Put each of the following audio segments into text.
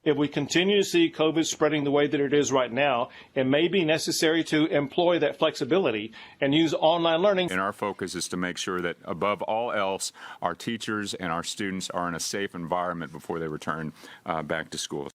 If we continue to see COVID spreading the way that it is right now, it may be necessary to employ that flexibility and use online learning. And our focus is to make sure that above all else, our teachers and our students are in a safe environment before they return back to school.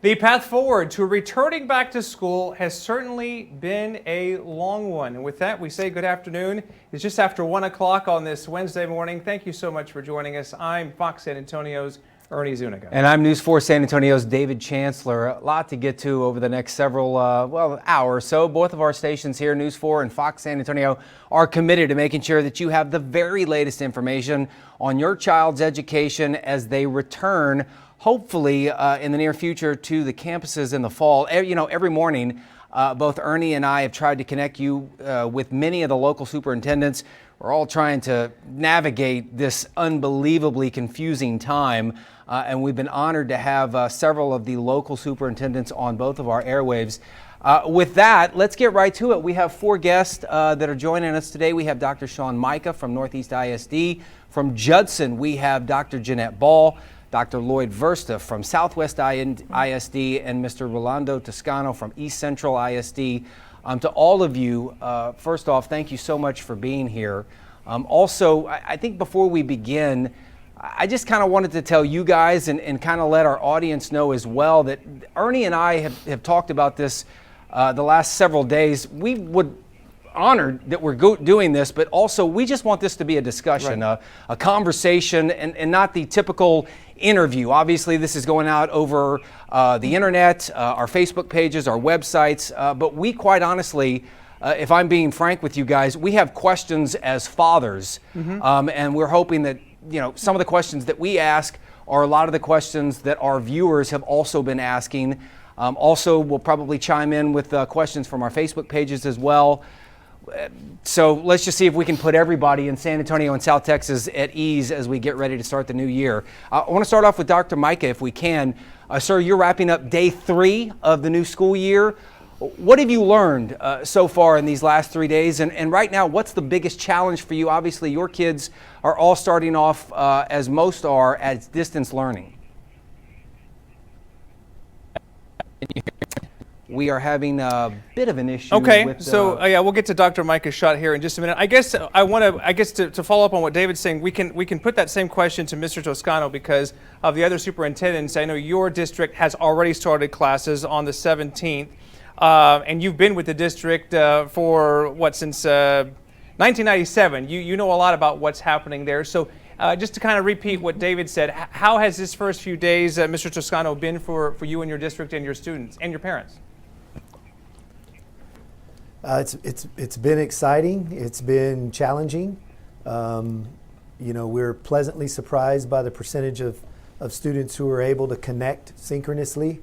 The path forward to returning back to school has certainly been a long one. And with that, we say good afternoon. It's just after 1 o'clock on this Wednesday morning. Thank you so much for joining us. I'm Fox San Antonio's Ernie Zuniga. And I'm News 4 San Antonio's David Chancellor. A lot to get to over the next several, hour or so. Both of our stations here, News 4 and Fox San Antonio, are committed to making sure that you have the very latest information on your child's education as they return, hopefully in the near future, to the campuses in the fall. Every morning, both Ernie and I have tried to connect you with many of the local superintendents. We're all trying to navigate this unbelievably confusing time, and we've been honored to have several of the local superintendents on both of our airwaves. With that, let's get right to it. We have 4 guests that are joining us today. We have Dr. Sean Micah from North East ISD. From Judson, we have Dr. Jeanette Ball, Dr. Lloyd Versta from Southwest ISD, and Mr. Rolando Toscano from East Central ISD. To all of you, first off, thank you so much for being here. Also, I think before we begin, I just kind of wanted to tell you guys and kind of let our audience know as well that Ernie and I have talked about this the last several days. We would honored that we're doing this, but also we just want this to be a discussion, right. A conversation, and not the typical interview. Obviously, this is going out over the internet, our Facebook pages, our websites, but we quite honestly, if I'm being frank with you guys, we have questions as fathers, and we're hoping that some of the questions that we ask are a lot of the questions that our viewers have also been asking. Also, we'll probably chime in with questions from our Facebook pages as well. So let's just see if we can put everybody in San Antonio and South Texas at ease as we get ready to start the new year. I want to start off with Dr. Micah, if we can. Sir, you're wrapping up day 3 of the new school year. What have you learned so far in these last 3 days? And right now, what's the biggest challenge for you? Obviously, your kids are all starting off, as most are, as distance learning. We are having a bit of an issue. Okay, with, yeah, we'll get to Dr. Micah's shot here in just a minute. I guess to follow up on what David's saying, we can put that same question to Mr. Toscano because of the other superintendents. I know your district has already started classes on the 17th, and you've been with the district for since 1997. You know a lot about what's happening there. So just to kind of repeat what David said, how has this first few days, Mr. Toscano, been for you and your district and your students and your parents? It's been exciting. It's been challenging. We're pleasantly surprised by the percentage of students who are able to connect synchronously.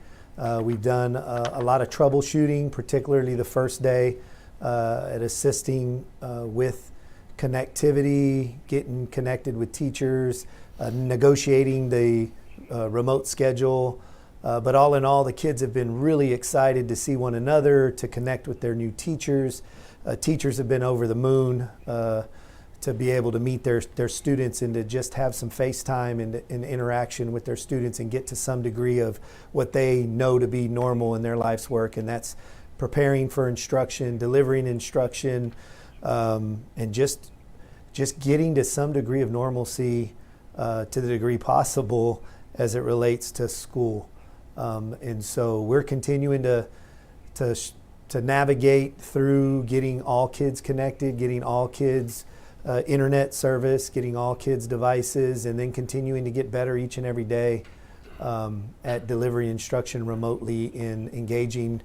We've done a lot of troubleshooting, particularly the first day, at assisting with connectivity, getting connected with teachers, negotiating the remote schedule. But all in all, the kids have been really excited to see one another, to connect with their new teachers. Teachers have been over the moon to be able to meet their students and to just have some FaceTime and interaction with their students and get to some degree of what they know to be normal in their life's work. And that's preparing for instruction, delivering instruction, and just getting to some degree of normalcy to the degree possible as it relates to school. And so we're continuing to navigate through getting all kids connected, getting all kids internet service, getting all kids devices, and then continuing to get better each and every day at delivering instruction remotely in engaging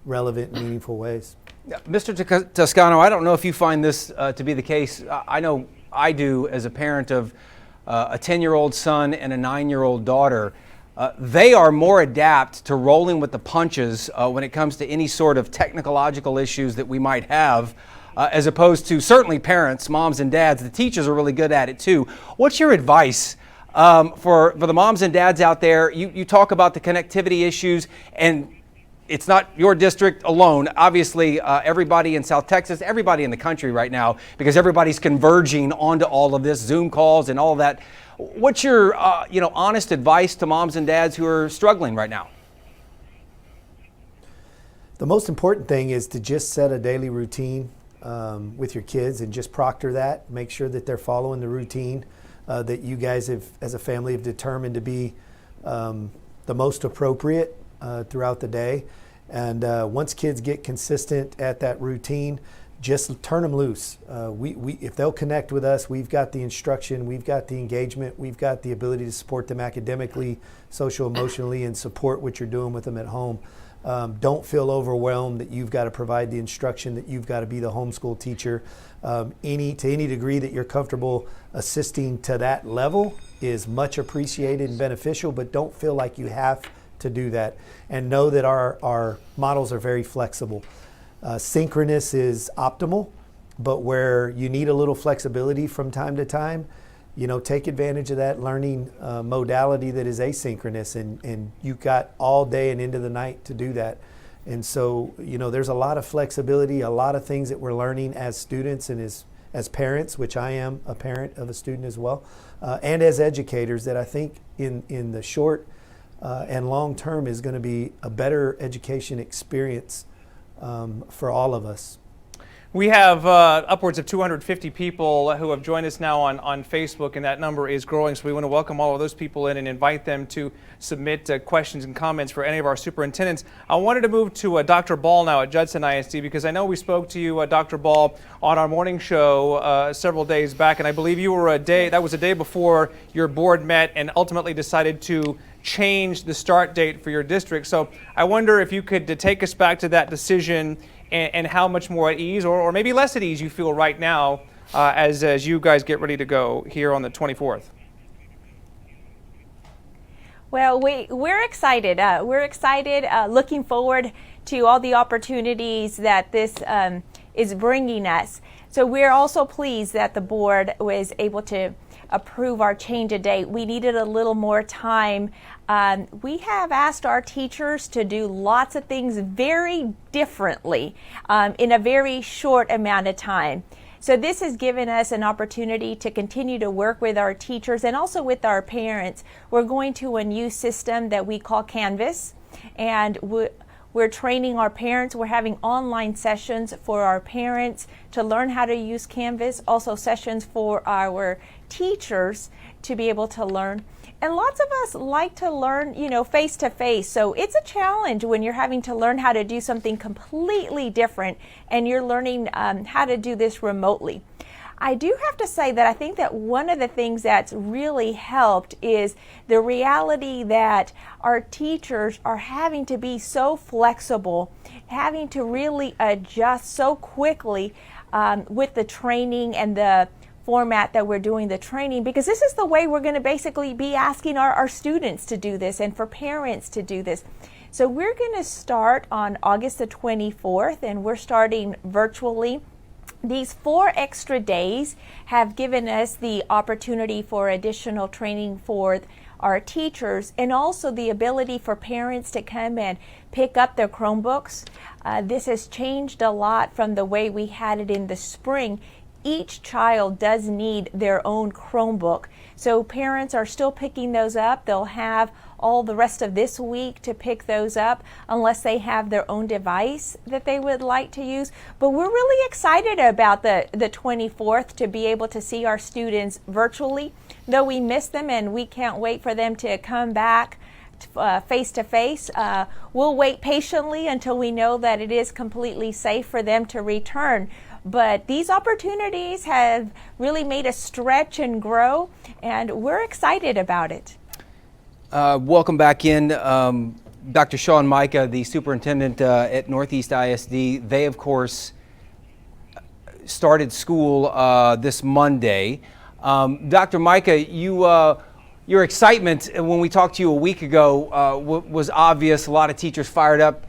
relevant, meaningful ways. Mr. Toscano, I don't know if you find this to be the case. I know I do as a parent of a 10-year-old son and a 9-year-old daughter. They are more adept to rolling with the punches when it comes to any sort of technological issues that we might have, as opposed to certainly parents, moms and dads. The teachers are really good at it too. What's your advice for the moms and dads out there? You talk about the connectivity issues, and it's not your district alone. Obviously, everybody in South Texas, everybody in the country right now, because everybody's converging onto all of this, Zoom calls and all of that. What's your, honest advice to moms and dads who are struggling right now? The most important thing is to just set a daily routine with your kids and just proctor that. Make sure that they're following the routine that you guys have, as a family, have determined to be the most appropriate throughout the day. And once kids get consistent at that routine, just turn them loose. If they'll connect with us, we've got the instruction, we've got the engagement, we've got the ability to support them academically, social, emotionally, and support what you're doing with them at home. Don't feel overwhelmed that you've got to provide the instruction, that you've got to be the homeschool teacher. To any degree that you're comfortable assisting to that level is much appreciated and beneficial, but don't feel like you have to do that. And know that our models are very flexible. Synchronous is optimal, but where you need a little flexibility from time to time, take advantage of that learning modality that is asynchronous, and you've got all day and into the night to do that. And so, there's a lot of flexibility, a lot of things that we're learning as students and as parents, which I am a parent of a student as well, and as educators, that I think in the short and long term is going to be a better education experience for all of us. We have upwards of 250 people who have joined us now on Facebook, and that number is growing. So we want to welcome all of those people in and invite them to submit questions and comments for any of our superintendents. I wanted to move to Dr. Ball now at Judson ISD, because I know we spoke to you, Dr. Ball, on our morning show several days back, and I believe you were that was a day before your board met and ultimately decided to change the start date for your district. So I wonder if you could take us back to that decision and how much more at ease or maybe less at ease you feel right now as you guys get ready to go here on the 24th. Well, we're excited. We're excited, looking forward to all the opportunities that this is bringing us. So we're also pleased that the board was able to approve our change of date. We needed a little more time. We have asked our teachers to do lots of things very differently in a very short amount of time. So this has given us an opportunity to continue to work with our teachers and also with our parents. We're going to a new system that we call Canvas, and we're training our parents. We're having online sessions for our parents to learn how to use Canvas, also sessions for our teachers to be able to learn. And lots of us like to learn, face to face. So it's a challenge when you're having to learn how to do something completely different and you're learning how to do this remotely. I do have to say that I think that one of the things that's really helped is the reality that our teachers are having to be so flexible, having to really adjust so quickly with the training and the format that we're doing the training, because this is the way we're going to basically be asking our students to do this and for parents to do this. So we're going to start on August the 24th, and we're starting virtually. These 4 extra days have given us the opportunity for additional training for our teachers, and also the ability for parents to come and pick up their Chromebooks. This has changed a lot from the way we had it in the spring. Each child does need their own Chromebook, so parents are still picking those up. They'll have all the rest of this week to pick those up unless they have their own device that they would like to use. But we're really excited about the 24th to be able to see our students virtually, though we miss them and we can't wait for them to come back face to face. We'll wait patiently until we know that it is completely safe for them to return. But these opportunities have really made us stretch and grow, and we're excited about it. Welcome back in. Dr. Sean Micah, the superintendent at North East ISD. They, of course, started school this Monday. Dr. Micah, your excitement when we talked to you a week ago was obvious. A lot of teachers fired up.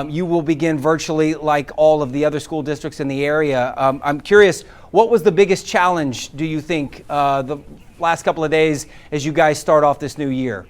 You will begin virtually like all of the other school districts in the area. I'm curious, what was the biggest challenge, do you think, the last couple of days as you guys start off this new year?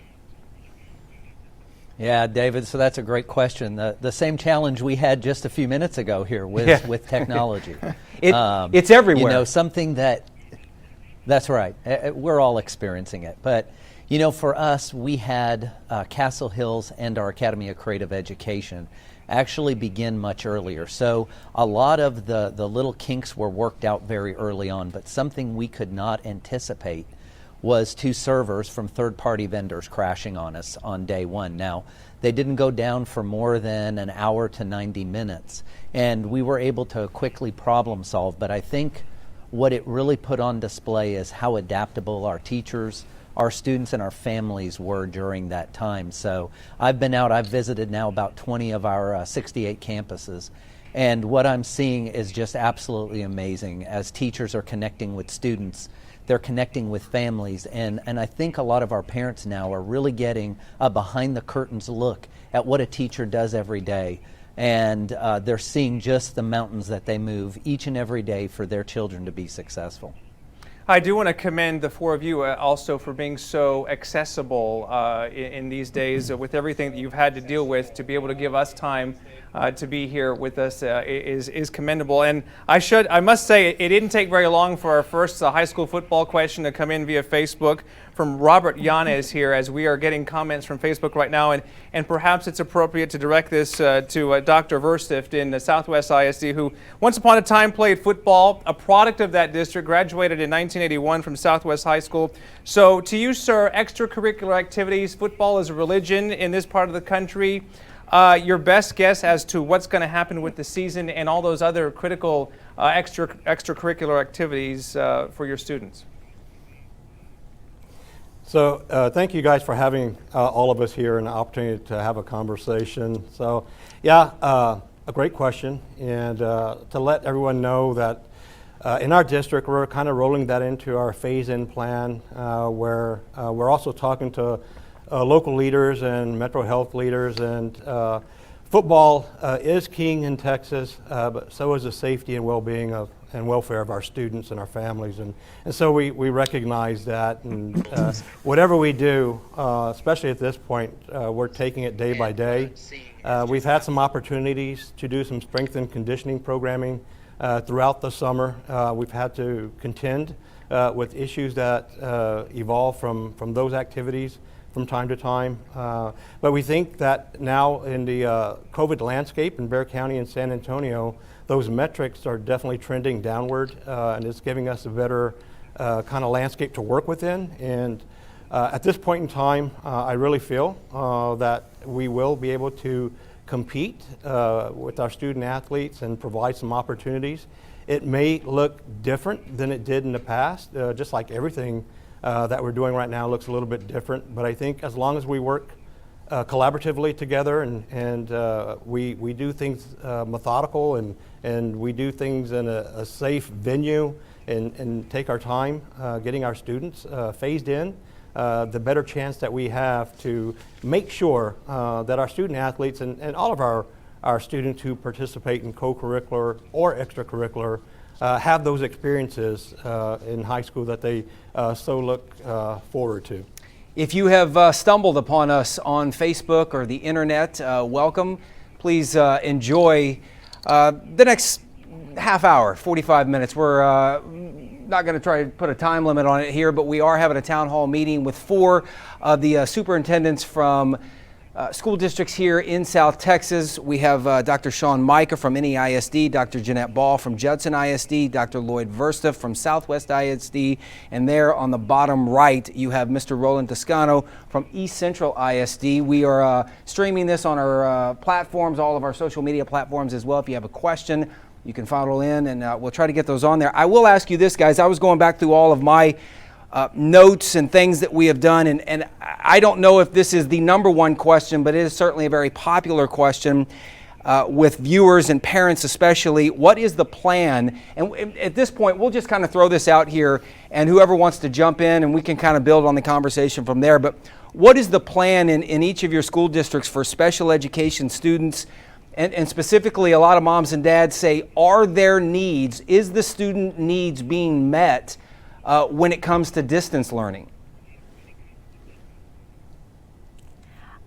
Yeah, David, so that's a great question. The same challenge we had just a few minutes ago here with technology. It's everywhere. You know, something that's right. We're all experiencing it. But, you know, for us, we had Castle Hills and our Academy of Creative Education actually begin much earlier. So a lot of the little kinks were worked out very early on, but something we could not anticipate was 2 servers from third-party vendors crashing on us on day one. Now, they didn't go down for more than an hour to 90 minutes, and we were able to quickly problem solve, but I think what it really put on display is how adaptable our teachers, our students, and our families were during that time. So I've visited now about 20 of our 68 campuses, and what I'm seeing is just absolutely amazing. As teachers are connecting with students, they're connecting with families, and I think a lot of our parents now are really getting a behind the curtains look at what a teacher does every day, and they're seeing just the mountains that they move each and every day for their children to be successful. I do want to commend the 4 of you also for being so accessible in these days with everything that you've had to deal with. To be able to give us time to be here with us is commendable. And I must say, it didn't take very long for our first high school football question to come in via Facebook from Robert Yanez here, as we are getting comments from Facebook right now. And perhaps it's appropriate to direct this to Dr. Verstift in Southwest ISD, who once upon a time played football, a product of that district, graduated in 1981 from Southwest High School. So to you, sir, extracurricular activities, football is a religion in this part of the country. Your best guess as to what's going to happen with the season and all those other critical extracurricular activities for your students? So thank you guys for having all of us here and the opportunity to have a conversation. So yeah, a great question, and to let everyone know that in our district we're kind of rolling that into our phase-in plan where we're also talking to local leaders and Metro Health leaders, and football is king in Texas, but so is the safety and well-being and welfare of our students and our families, and so we recognize that, and whatever we do, especially at this point, we're taking it day by day. We've had some opportunities to do some strength and conditioning programming throughout the summer. We've had to contend with issues that evolve from those activities from time to time. But we think that now in the COVID landscape in Bexar County and San Antonio, those metrics are definitely trending downward, and it's giving us a better kind of landscape to work within. And at this point in time, I really feel that we will be able to compete with our student athletes and provide some opportunities. It may look different than it did in the past, just like everything that we're doing right now looks a little bit different, but I think as long as we work collaboratively together and we do things methodical and we do things in a safe venue and take our time getting our students phased in, the better chance that we have to make sure that our student athletes and all of our students who participate in co-curricular or extracurricular have those experiences in high school that they so look forward to. If you have stumbled upon us on Facebook or the internet, welcome. Please enjoy the next half hour, 45 minutes. We're not going to try to put a time limit on it here, but we are having a town hall meeting with 4 of the superintendents from school districts here in South Texas. We have Dr. Sean Micah from NEISD, Dr. Jeanette Ball from Judson ISD, Dr. Lloyd Verstift from Southwest ISD, and there on the bottom right you have Mr. Roland Toscano from East Central ISD. We are streaming this on our platforms, all of our social media platforms as well. If you have a question, you can follow in, and we'll try to get those on there. I will ask you this, guys. I was going back through all of my notes and things that we have done, and I don't know if this is the number one question, but it is certainly a very popular question with viewers and parents especially. What is the plan? And at this point, we'll just kind of throw this out here, and whoever wants to jump in, and we can kind of build on the conversation from there. But what is the plan in each of your school districts for special education students? And specifically, a lot of moms and dads say, are there needs? Is the student needs being met when it comes to distance learning?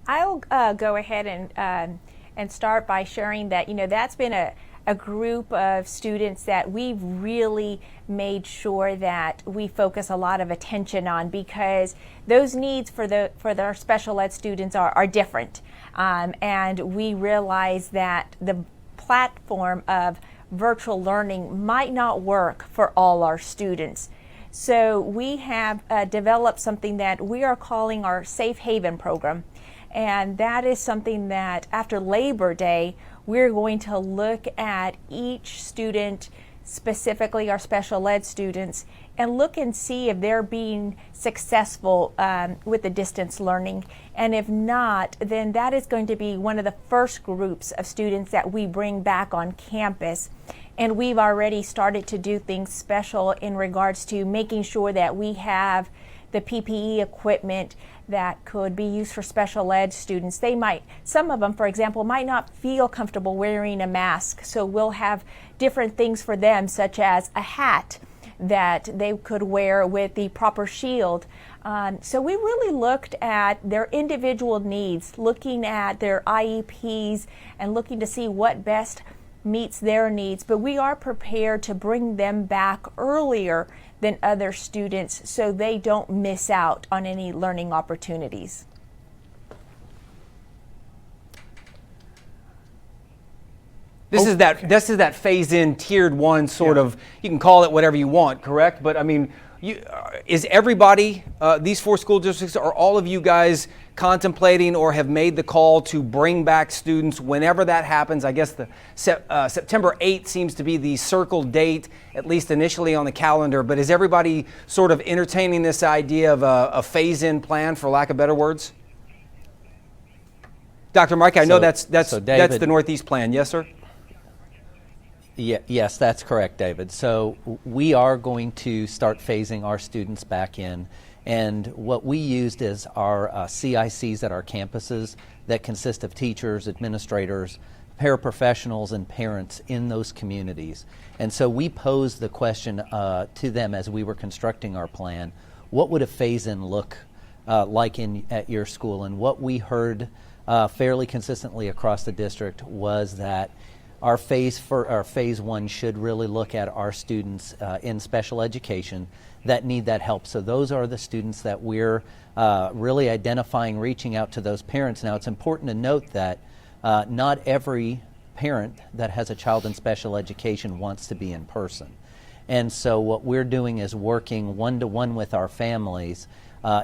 I'll go ahead and start by sharing that, that's been a group of students that we've really made sure that we focus a lot of attention on, because those needs for our special ed students are different. And we realize that the platform of virtual learning might not work for all our students. So we have developed something that we are calling our Safe Haven program. And that is something that after Labor Day, we're going to look at each student, specifically our special ed students, and look and see if they're being successful with the distance learning. And if not, then that is going to be one of the first groups of students that we bring back on campus. And we've already started to do things special in regards to making sure that we have the PPE equipment that could be used for special ed students. Some of them, for example, might not feel comfortable wearing a mask. So we'll have different things for them, such as a hat that they could wear with the proper shield. So we really looked at their individual needs, looking at their IEPs and looking to see what best meets their needs. But we are prepared to bring them back earlier than other students so they don't miss out on any learning opportunities. This is that phase-in tiered one sort of, you can call it whatever you want, correct? But I mean, is everybody, these 4 school districts, are all of you guys contemplating or have made the call to bring back students whenever that happens? I guess the September 8th seems to be the circled date, at least initially on the calendar, but is everybody sort of entertaining this idea of a phase-in plan, for lack of better words? Dr. Mike, I know that's the Northeast plan, yes, sir? Yes, that's correct, David. So we are going to start phasing our students back in. And what we used is our CICs at our campuses that consist of teachers, administrators, paraprofessionals, and parents in those communities. And so we posed the question to them as we were constructing our plan, what would a phase-in look like at your school? And what we heard fairly consistently across the district was that our phase 1 should really look at our students in special education that need that help. So those are the students that we're really identifying, reaching out to those parents. Now, it's important to note that not every parent that has a child in special education wants to be in person. And so what we're doing is working one-to-one with our families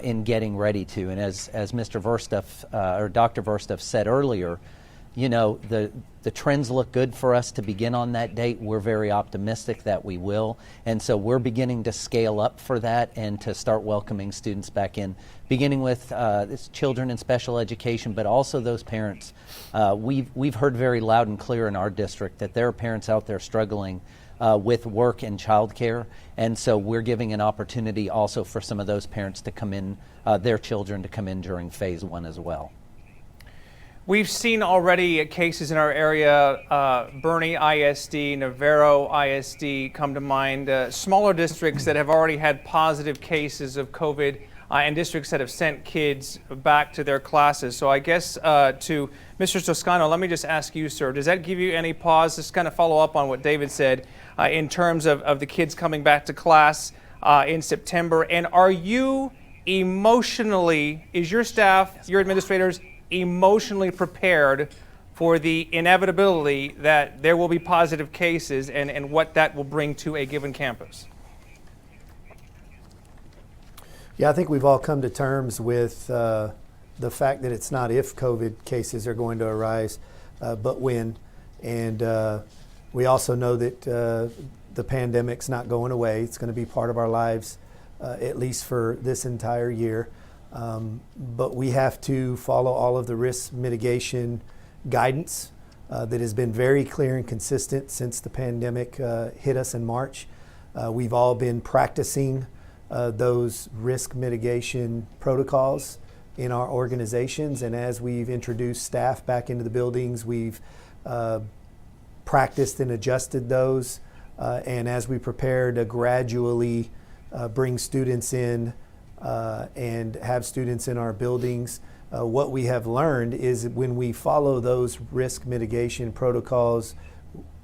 in getting ready to. And as Mr. Verstuff or Dr. Verstuff said earlier, the trends look good for us to begin on that date. We're very optimistic that we will. And so we're beginning to scale up for that and to start welcoming students back in, beginning with children in special education, but also those parents. We've heard very loud and clear in our district that there are parents out there struggling with work and childcare. And so we're giving an opportunity also for some of those parents to come in, their children to come in during phase 1 as well. We've seen already cases in our area, Bernie ISD, Navarro ISD come to mind, smaller districts that have already had positive cases of COVID and districts that have sent kids back to their classes. So I guess to Mr. Toscano, let me just ask you, sir, does that give you any pause? Just kind of follow up on what David said in terms of the kids coming back to class in September. And are you emotionally, is your staff, your administrators, emotionally prepared for the inevitability that there will be positive cases and what that will bring to a given campus? Yeah, I think we've all come to terms with the fact that it's not if COVID cases are going to arise, but when. And we also know that the pandemic's not going away. It's going to be part of our lives, at least for this entire year. But we have to follow all of the risk mitigation guidance that has been very clear and consistent since the pandemic hit us in March. We've all been practicing those risk mitigation protocols in our organizations, and as we've introduced staff back into the buildings, we've practiced and adjusted those, and as we prepare to gradually bring students in and have students in our buildings, what we have learned is when we follow those risk mitigation protocols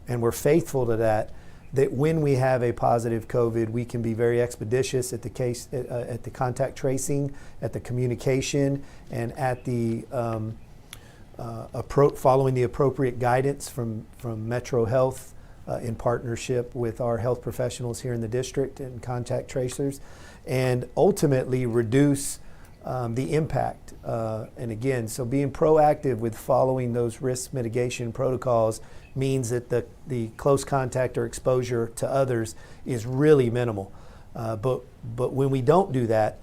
and we're faithful to that, that when we have a positive COVID, we can be very expeditious at the contact tracing, at the communication, and at the following the appropriate guidance from Metro Health in partnership with our health professionals here in the district and contact tracers, and ultimately reduce the impact. And again, so being proactive with following those risk mitigation protocols means that the close contact or exposure to others is really minimal. But when we don't do that,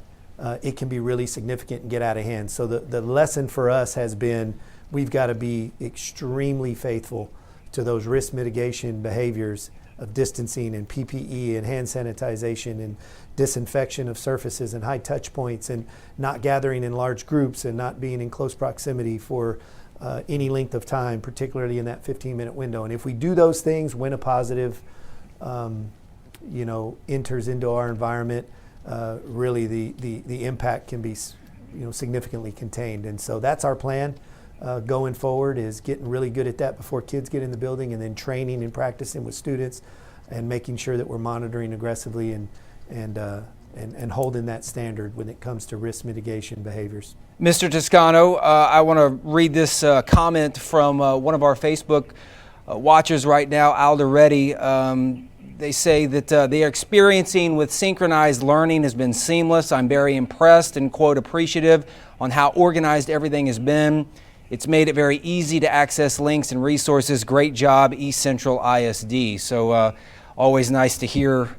it can be really significant and get out of hand. So the lesson for us has been we've got to be extremely faithful to those risk mitigation behaviors of distancing and PPE and hand sanitization and disinfection of surfaces and high touch points and not gathering in large groups and not being in close proximity for any length of time, particularly in that 15-minute window. And if we do those things when a positive enters into our environment, really the impact can be significantly contained. And so that's our plan going forward, is getting really good at that before kids get in the building, and then training and practicing with students and making sure that we're monitoring aggressively and holding that standard when it comes to risk mitigation behaviors. Mr. Toscano, I want to read this comment from one of our Facebook watchers right now, Alda Reddy. They say that they are experiencing with synchronized learning has been seamless. I'm very impressed and, quote, appreciative on how organized everything has been. It's made it very easy to access links and resources. Great job, East Central ISD. So always nice to hear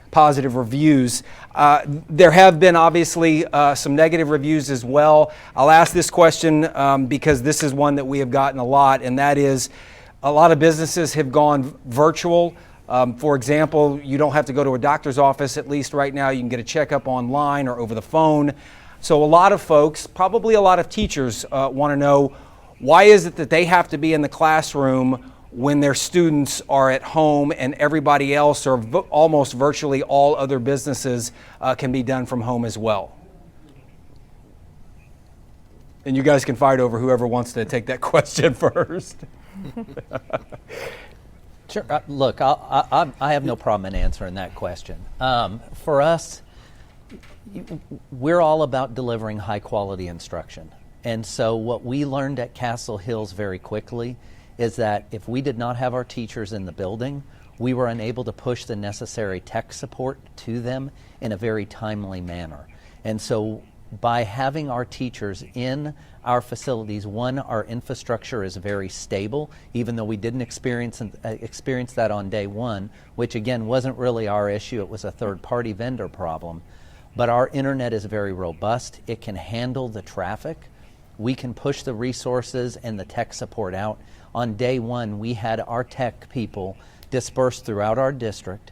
positive reviews. There have been obviously some negative reviews as well. I'll ask this question because this is one that we have gotten a lot, and that is a lot of businesses have gone virtual. For example, you don't have to go to a doctor's office, at least right now. You can get a checkup online or over the phone. So a lot of folks, probably a lot of teachers, want to know, why is it that they have to be in the classroom when their students are at home and everybody else, or almost virtually all other businesses, can be done from home as well? And you guys can fight over whoever wants to take that question first. Sure. Look, I have no problem in answering that question. For us, we're all about delivering high quality instruction. And so what we learned at Castle Hills very quickly is that if we did not have our teachers in the building, we were unable to push the necessary tech support to them in a very timely manner. And so by having our teachers in our facilities, one, our infrastructure is very stable, even though we didn't experience that on day one, which again wasn't really our issue, it was a third-party vendor problem. But our internet is very robust. It can handle the traffic. We can push the resources and the tech support out. On day one, we had our tech people dispersed throughout our district,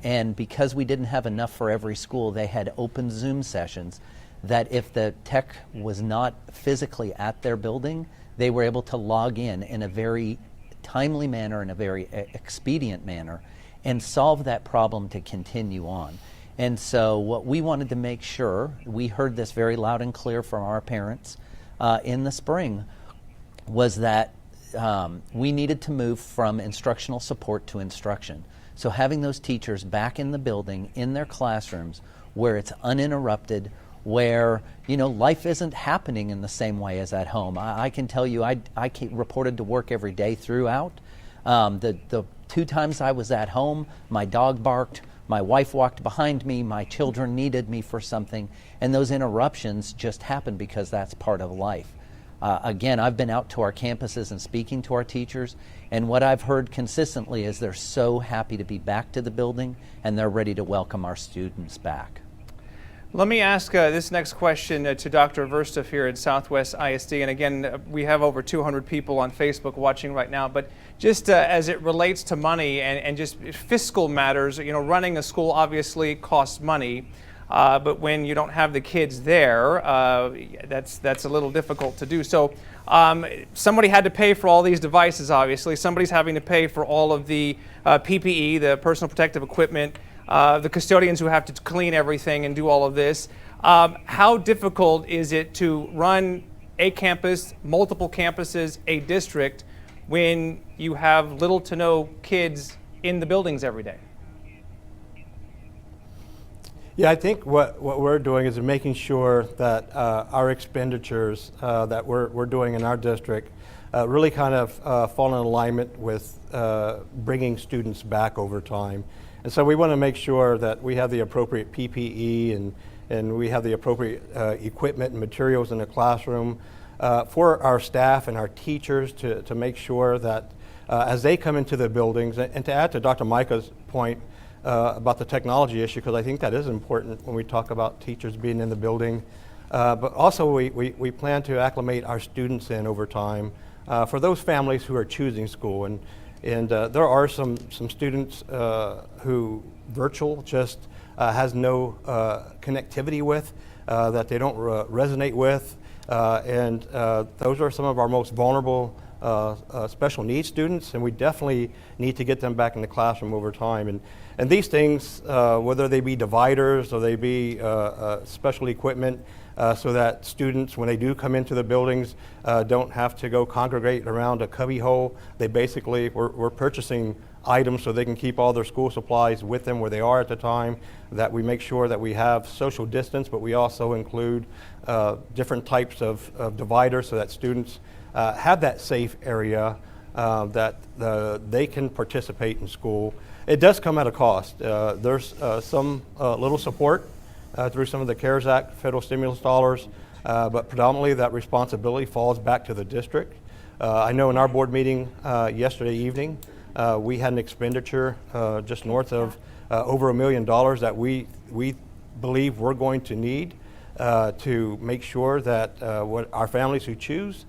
and because we didn't have enough for every school, they had open Zoom sessions that if the tech was not physically at their building, they were able to log in a very timely manner, in a very expedient manner, and solve that problem to continue on. And so what we wanted to make sure, we heard this very loud and clear from our parents in the spring, was that we needed to move from instructional support to instruction. So having those teachers back in the building, in their classrooms, where it's uninterrupted, where life isn't happening in the same way as at home. I can tell you, I reported to work every day throughout. The 2 times I was at home, my dog barked, my wife walked behind me, my children needed me for something, and those interruptions just happen because that's part of life. Again, I've been out to our campuses and speaking to our teachers, and what I've heard consistently is they're so happy to be back to the building and they're ready to welcome our students back. Let me ask this next question to Dr. Verstuff here at Southwest ISD. And again, we have over 200 people on Facebook watching right now. But just as it relates to money and just fiscal matters, running a school obviously costs money. But when you don't have the kids there, that's a little difficult to do. So somebody had to pay for all these devices, obviously. Somebody's having to pay for all of the PPE, the personal protective equipment. the custodians who have to clean everything and do all of this. How difficult is it to run a campus, multiple campuses, a district, when you have little to no kids in the buildings every day? Yeah, I think what we're doing is making sure that our expenditures that we're doing in our district really kind of fall in alignment with bringing students back over time. And so we want to make sure that we have the appropriate PPE and we have the appropriate equipment and materials in the classroom for our staff and our teachers to make sure that as they come into the buildings, and to add to Dr. Micah's point about the technology issue, because I think that is important when we talk about teachers being in the building, but also we plan to acclimate our students in over time for those families who are choosing school. And there are some students who virtual just has no connectivity with, that they don't resonate with, and those are some of our most vulnerable special needs students, and we definitely need to get them back in the classroom over time. And these things, whether they be dividers or they be special equipment, so that students, when they do come into the buildings, don't have to go congregate around a cubby hole. They basically, we're purchasing items so they can keep all their school supplies with them where they are at the time, that we make sure that we have social distance, but we also include different types of dividers so that students have that safe area that they can participate in school. It does come at a cost. There's some little support through some of the CARES Act federal stimulus dollars, but predominantly that responsibility falls back to the district. I know in our board meeting yesterday evening, we had an expenditure just north of over $1 million that we believe we're going to need to make sure that what our families who choose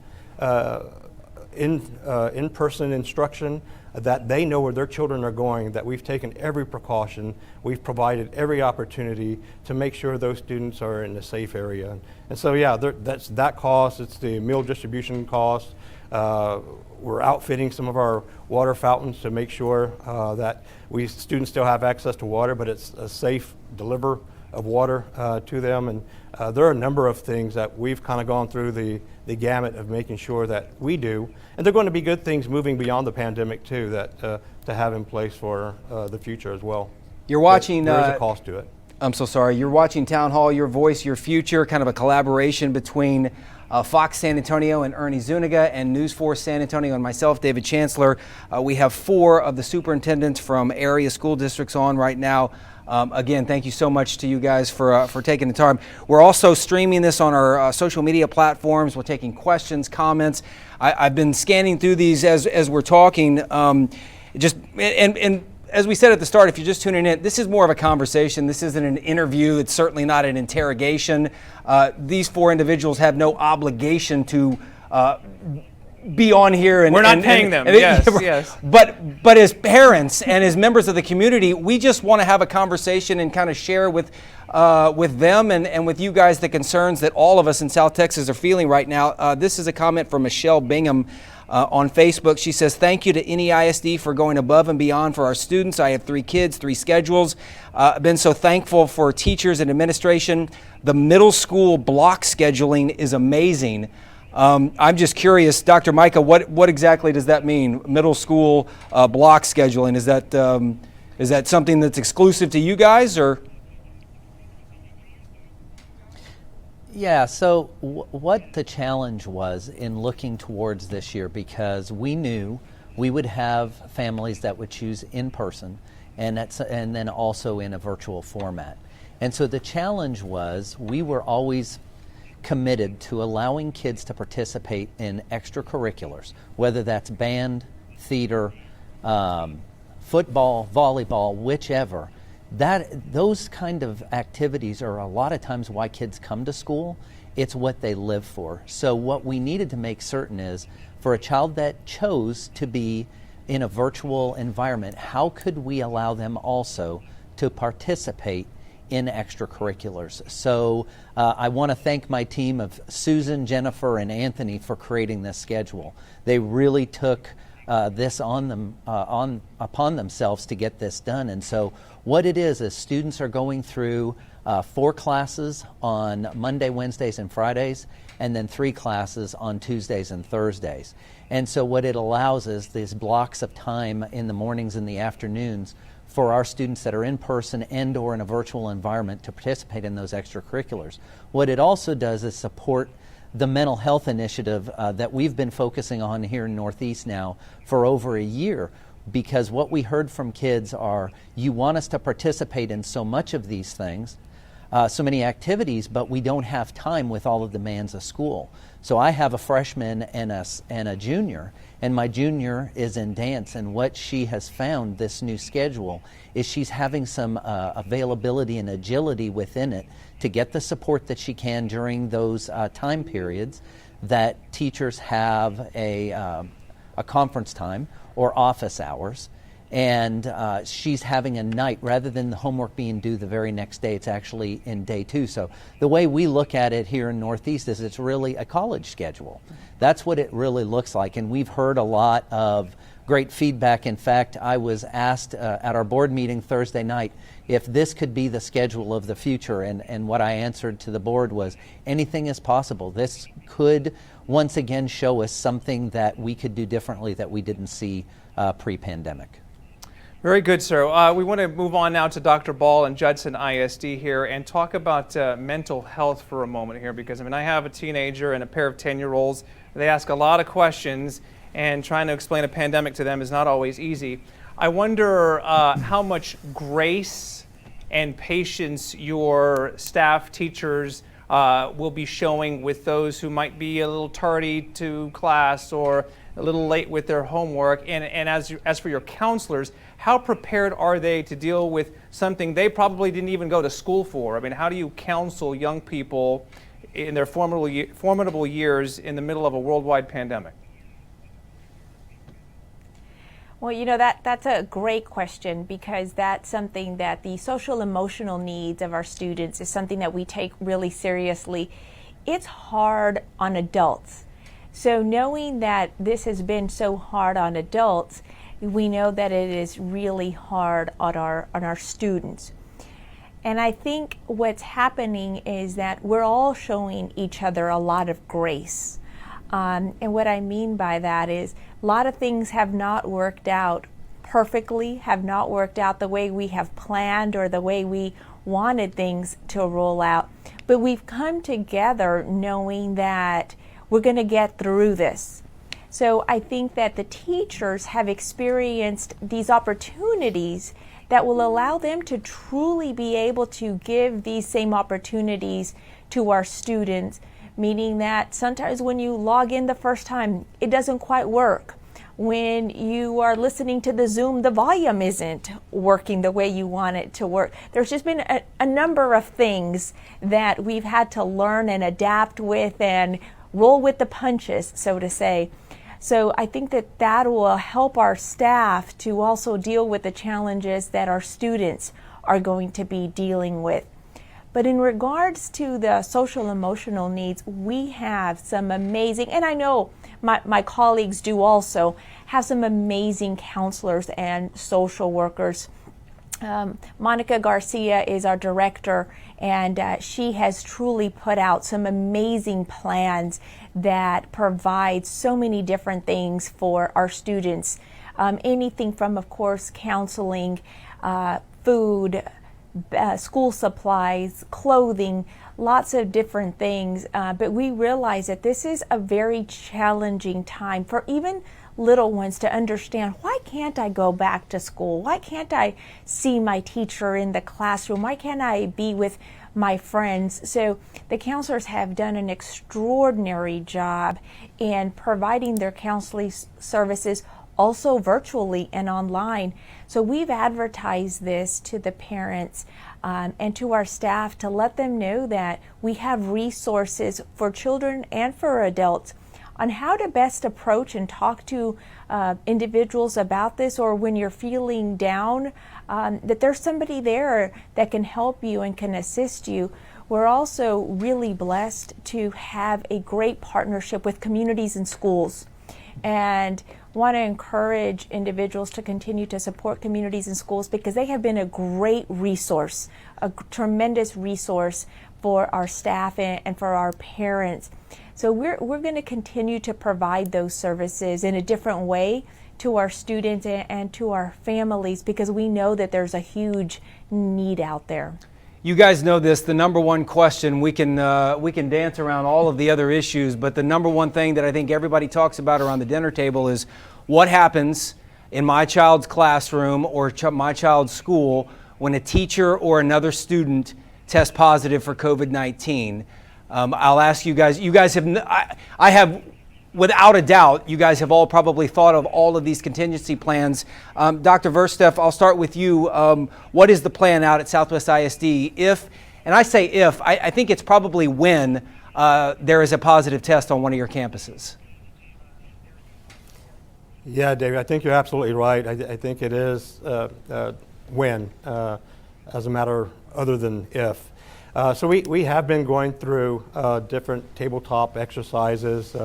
in-person instruction, that they know where their children are going, that we've taken every precaution, we've provided every opportunity to make sure those students are in a safe area. And so yeah, that's that cost, it's the meal distribution cost. We're outfitting some of our water fountains to make sure that students still have access to water, but it's a safe deliver of water to them. And there are a number of things that we've kind of gone through the gamut of making sure that we do. And they're going to be good things moving beyond the pandemic too, that to have in place for the future as well. You're watching. There is a cost to it. I'm so sorry. You're watching Town Hall, Your Voice, Your Future, kind of a collaboration between Fox San Antonio and Ernie Zuniga, and News 4 San Antonio and myself, David Chancellor. We have 4 of the superintendents from area school districts on right now. Again, thank you so much to you guys for taking the time. We're also streaming this on our social media platforms. We're taking questions, comments. I've been scanning through these as we're talking. And as we said at the start, if you're just tuning in, this is more of a conversation. This isn't an interview. It's certainly not an interrogation. These 4 individuals have no obligation to be on here. And we're not paying them. Yes, yes. But as parents and as members of the community, we just want to have a conversation and kind of share with them and with you guys the concerns that all of us in South Texas are feeling right now. This is a comment from Michelle Bingham on Facebook. She says, "Thank you to NEISD for going above and beyond for our students. I have 3 kids, 3 schedules. I've been so thankful for teachers and administration. The middle school block scheduling is amazing." I'm just curious, Dr. Micah, what exactly does that mean? Middle school block scheduling, is that something that's exclusive to you guys, or? Yeah, so what the challenge was in looking towards this year, because we knew we would have families that would choose in person and then also in a virtual format. And so the challenge was we were always committed to allowing kids to participate in extracurriculars, whether that's band, theater, football, volleyball, whichever. Those kind of activities are a lot of times why kids come to school. It's what they live for. So what we needed to make certain is, for a child that chose to be in a virtual environment, how could we allow them also to participate in extracurriculars? So I want to thank my team of Susan, Jennifer, and Anthony for creating this schedule. They really took this upon themselves to get this done. And so what it is students are going through 4 classes on Monday, Wednesdays, and Fridays, and then 3 classes on Tuesdays and Thursdays. And so what it allows is these blocks of time in the mornings and the afternoons for our students that are in person and or in a virtual environment to participate in those extracurriculars. What it also does is support the mental health initiative that we've been focusing on here in Northeast now for over a year, because what we heard from kids are, you want us to participate in so much of these things, so many activities, but we don't have time with all of the demands of school. So I have a freshman and a junior, and my junior is in dance, and what she has found this new schedule is she's having some availability and agility within it to get the support that she can during those time periods that teachers have a conference time or office hours. And she's having a night rather than the homework being due the very next day. It's actually in day 2. So the way we look at it here in Northeast is it's really a college schedule. That's what it really looks like. And we've heard a lot of great feedback. In fact, I was asked at our board meeting Thursday night if this could be the schedule of the future. And what I answered to the board was anything is possible. This could once again show us something that we could do differently that we didn't see pre-pandemic. Very good, sir. We want to move on now to Dr. Ball and Judson ISD here and talk about mental health for a moment here, because I have a teenager and a pair of 10-year-olds. They ask a lot of questions, and trying to explain a pandemic to them is not always easy. I wonder how much grace and patience your staff, teachers, will be showing with those who might be a little tardy to class or a little late with their homework. And as for your counselors, how prepared are they to deal with something they probably didn't even go to school for? How do you counsel young people in their formidable years in the middle of a worldwide pandemic? Well, that's a great question, because that's something that the social emotional needs of our students is something that we take really seriously. It's hard on adults. So knowing that this has been so hard on adults, we know that it is really hard on our students. And I think what's happening is that we're all showing each other a lot of grace. And what I mean by that is a lot of things have not worked out perfectly, have not worked out the way we have planned or the way we wanted things to roll out. But we've come together knowing that we're going to get through this. So I think that the teachers have experienced these opportunities that will allow them to truly be able to give these same opportunities to our students, meaning that sometimes when you log in the first time, it doesn't quite work. When you are listening to the Zoom, the volume isn't working the way you want it to work. There's just been a number of things that we've had to learn and adapt with and roll with the punches, so to say. So I think that will help our staff to also deal with the challenges that our students are going to be dealing with. But in regards to the social emotional needs, we have some amazing, and I know my colleagues do also, have some amazing counselors and social workers. Monica Garcia is our director, and she has truly put out some amazing plans that provide so many different things for our students. Anything from, of course, counseling, food, school supplies, clothing, lots of different things. But we realize that this is a very challenging time for even little ones to understand, why can't I go back to school? Why can't I see my teacher in the classroom? Why can't I be with my friends? So the counselors have done an extraordinary job in providing their counseling services also virtually and online. So we've advertised this to the parents and to our staff to let them know that we have resources for children and for adults on how to best approach and talk to individuals about this, or when you're feeling down, that there's somebody there that can help you and can assist you. We're also really blessed to have a great partnership with communities and schools. and want to encourage individuals to continue to support communities and schools because they have been a great resource, a tremendous resource for our staff and for our parents. So we're going to continue to provide those services in a different way to our students and to our families because we know that there's a huge need out there. You guys know this, the number one question, we can dance around all of the other issues, but the number one thing that I think everybody talks about around the dinner table is what happens in my child's classroom or my child's school when a teacher or another student tests positive for COVID-19. I'll ask you guys have, I have, without a doubt, you guys have all probably thought of all of these contingency plans. Dr. Versteff, I'll start with you. What is the plan out at Southwest ISD if, and I say if, I think it's probably when there is a positive test on one of your campuses? Yeah, David, I think you're absolutely right. I think it is when, as a matter other than if. So we have been going through different tabletop exercises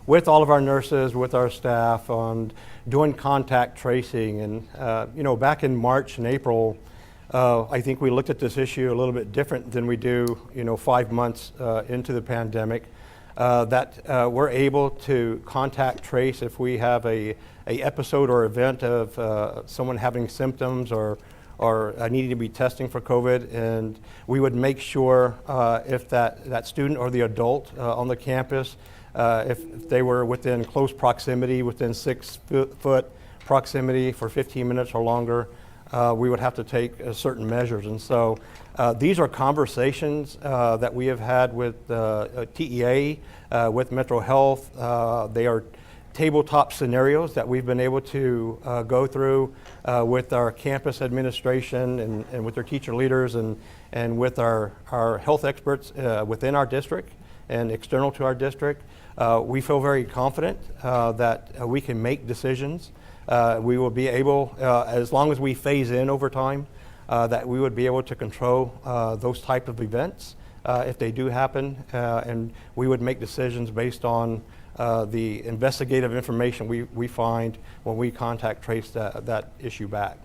with all of our nurses, with our staff on doing contact tracing. And, back in March and April, I think we looked at this issue a little bit different than we do, 5 months into the pandemic. That we're able to contact trace if we have a episode or event of someone having symptoms or needing to be testing for COVID, and we would make sure if that student or the adult on the campus, if they were within close proximity, within 6 foot proximity for 15 minutes or longer, we would have to take certain measures. And so these are conversations that we have had with TEA, with Metro Health. They are tabletop scenarios that we've been able to go through with our campus administration and with our teacher leaders and with our health experts within our district and external to our district. We feel very confident that we can make decisions. We will be able, as long as we phase in over time, that we would be able to control those type of events if they do happen, and we would make decisions based on the investigative information we find when we contact trace that issue back.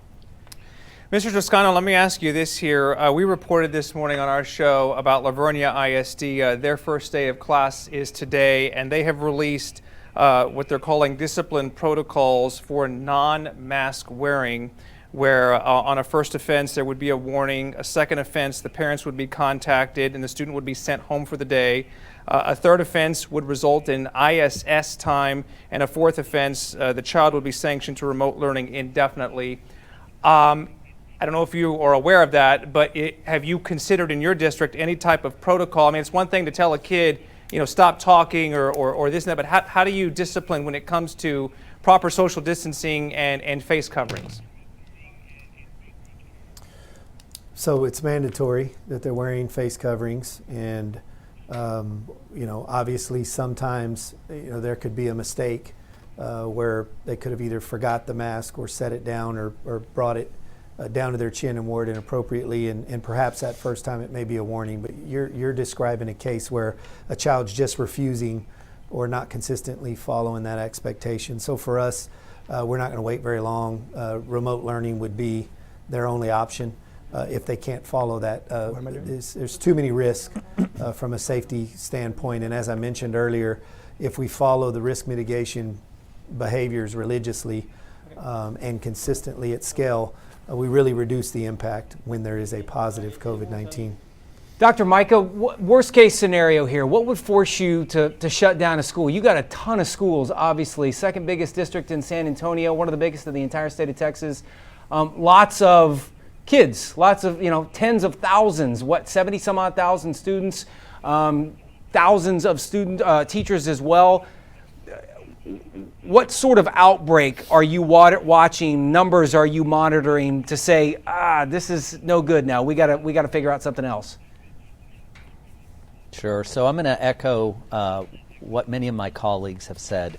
Mr. Toscano, let me ask you this here. We reported this morning on our show about Livonia ISD. Their first day of class is today, and they have released what they're calling discipline protocols for non-mask wearing, where on a first offense there would be a warning, a second offense the parents would be contacted and the student would be sent home for the day. A third offense would result in ISS time, and a fourth offense, the child would be sanctioned to remote learning indefinitely. I don't know if you are aware of that, but have you considered in your district any type of protocol? I mean, it's one thing to tell a kid, stop talking or this and that, but how do you discipline when it comes to proper social distancing and face coverings? So it's mandatory that they're wearing face coverings, and obviously sometimes there could be a mistake where they could have either forgot the mask or set it down or brought it down to their chin and wore it inappropriately, and perhaps that first time it may be a warning. But you're describing a case where a child's just refusing or not consistently following that expectation. So for us, we're not going to wait very long. Remote learning would be their only option. If they can't follow that, there's too many risks from a safety standpoint. And as I mentioned earlier, if we follow the risk mitigation behaviors religiously and consistently at scale, we really reduce the impact when there is a positive COVID-19. Dr. Micah, worst case scenario here, what would force you to shut down a school? You got a ton of schools, obviously, second biggest district in San Antonio, one of the biggest in the entire state of Texas. Lots of kids, lots of, tens of thousands, 70 some odd thousand students, thousands of teachers as well. What sort of outbreak are you watching? Numbers are you monitoring to say, this is no good now? We gotta figure out something else. Sure. So I'm going to echo what many of my colleagues have said.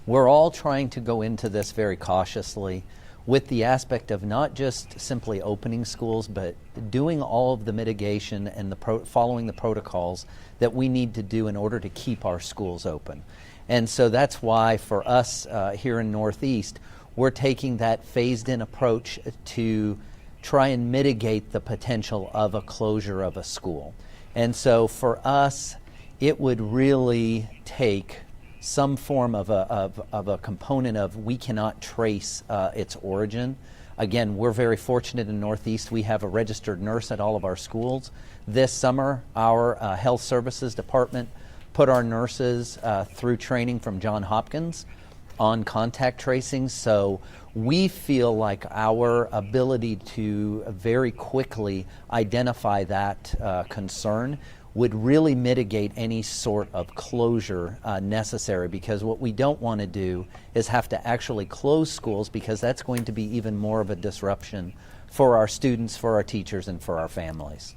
We're all trying to go into this very cautiously. with the aspect of not just simply opening schools, but doing all of the mitigation and following the protocols that we need to do in order to keep our schools open. And so that's why for us here in Northeast, we're taking that phased-in approach to try and mitigate the potential of a closure of a school. And so for us, it would really take some form of a component of we cannot trace its origin. Again, we're very fortunate in Northeast. We have a registered nurse at all of our schools. This summer, our health services department put our nurses through training from Johns Hopkins on contact tracing. So we feel like our ability to very quickly identify that concern would really mitigate any sort of closure necessary, because what we don't want to do is have to actually close schools, because that's going to be even more of a disruption for our students, for our teachers, and for our families.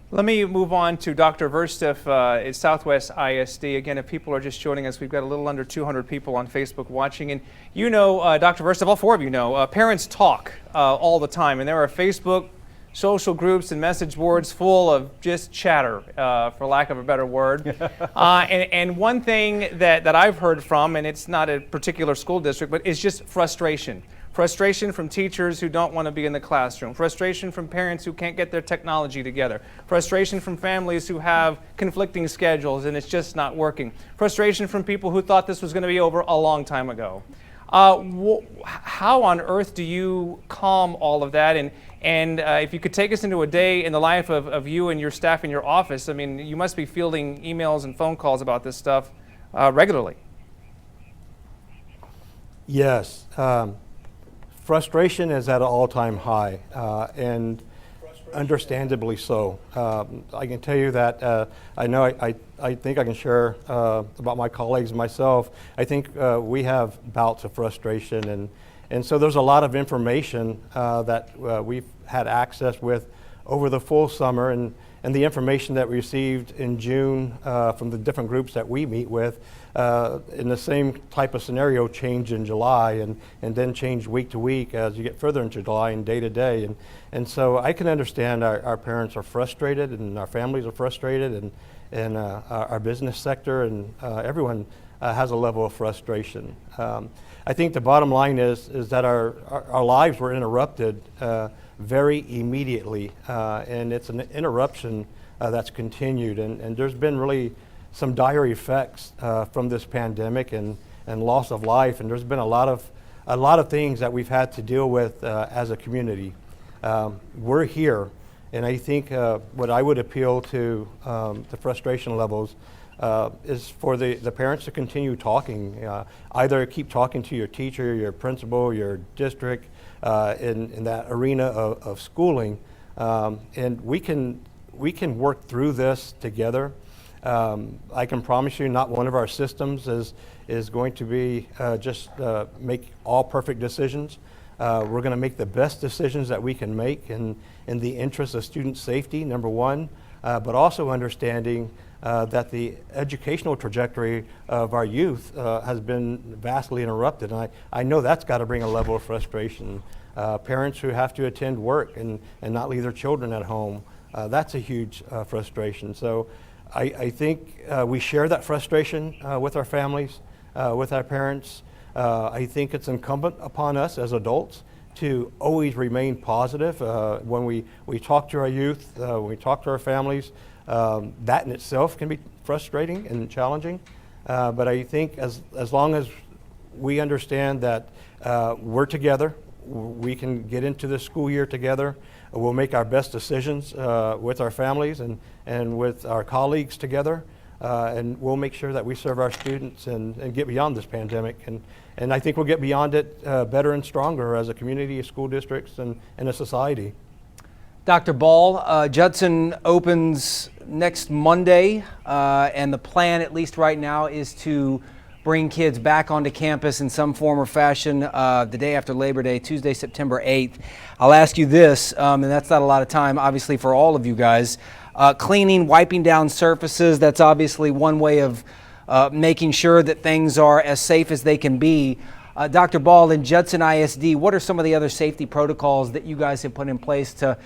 Let me move on to Dr. Verstiff at Southwest ISD. Again, if people are just joining us, we've got a little under 200 people on Facebook watching. And you know, Dr. Verstiff, all four of you know, parents talk all the time. And there are Facebook social groups and message boards full of just chatter, for lack of a better word. And one thing that I've heard from, and it's not a particular school district, but it's just frustration. Frustration from teachers who don't want to be in the classroom. Frustration from parents who can't get their technology together. Frustration from families who have conflicting schedules and it's just not working. Frustration from people who thought this was going to be over a long time ago. How on earth do you calm all of that? And if you could take us into a day in the life of you and your staff in your office, I mean, you must be fielding emails and phone calls about this stuff regularly. Yes. Frustration is at an all-time high, and understandably so. I can tell you that I think I can share about my colleagues and myself. I think we have bouts of frustration, and so there's a lot of information that we've had access with over the full summer, and the information that we received in June from the different groups that we meet with in the same type of scenario change in July, and then change week to week as you get further into July and day to day. And so I can understand our parents are frustrated, and our families are frustrated, and our business sector, and everyone has a level of frustration. I think the bottom line is that our lives were interrupted very immediately, and it's an interruption that's continued, and there's been really some dire effects from this pandemic and loss of life, and there's been a lot of things that we've had to deal with as a community. We're here, and I think what I would appeal to the frustration levels is for the parents to continue talking. Either keep talking to your teacher, your principal, your district, in that arena of schooling, and we can work through this together. I can promise you, not one of our systems is going to be just make all perfect decisions. We're going to make the best decisions that we can make in the interest of student safety, number one, but also understanding that the educational trajectory of our youth has been vastly interrupted. And I know that's got to bring a level of frustration. Parents who have to attend work and not leave their children at home, that's a huge frustration. So I think we share that frustration with our families, with our parents. I think it's incumbent upon us as adults to always remain positive when we talk to our youth, when we talk to our families. That in itself can be frustrating and challenging, but I think as long as we understand that we're together, we can get into this school year together, we'll make our best decisions with our families and with our colleagues together, and we'll make sure that we serve our students and get beyond this pandemic. And I think we'll get beyond it better and stronger as a community, as school districts, and a society. Dr. Ball, Judson opens next Monday, and the plan, at least right now, is to bring kids back onto campus in some form or fashion the day after Labor Day, Tuesday, September 8th. I'll ask you this, and that's not a lot of time, obviously, for all of you guys. Cleaning, wiping down surfaces, that's obviously one way of making sure that things are as safe as they can be. Dr. Ball, in Judson ISD, what are some of the other safety protocols that you guys have put in place to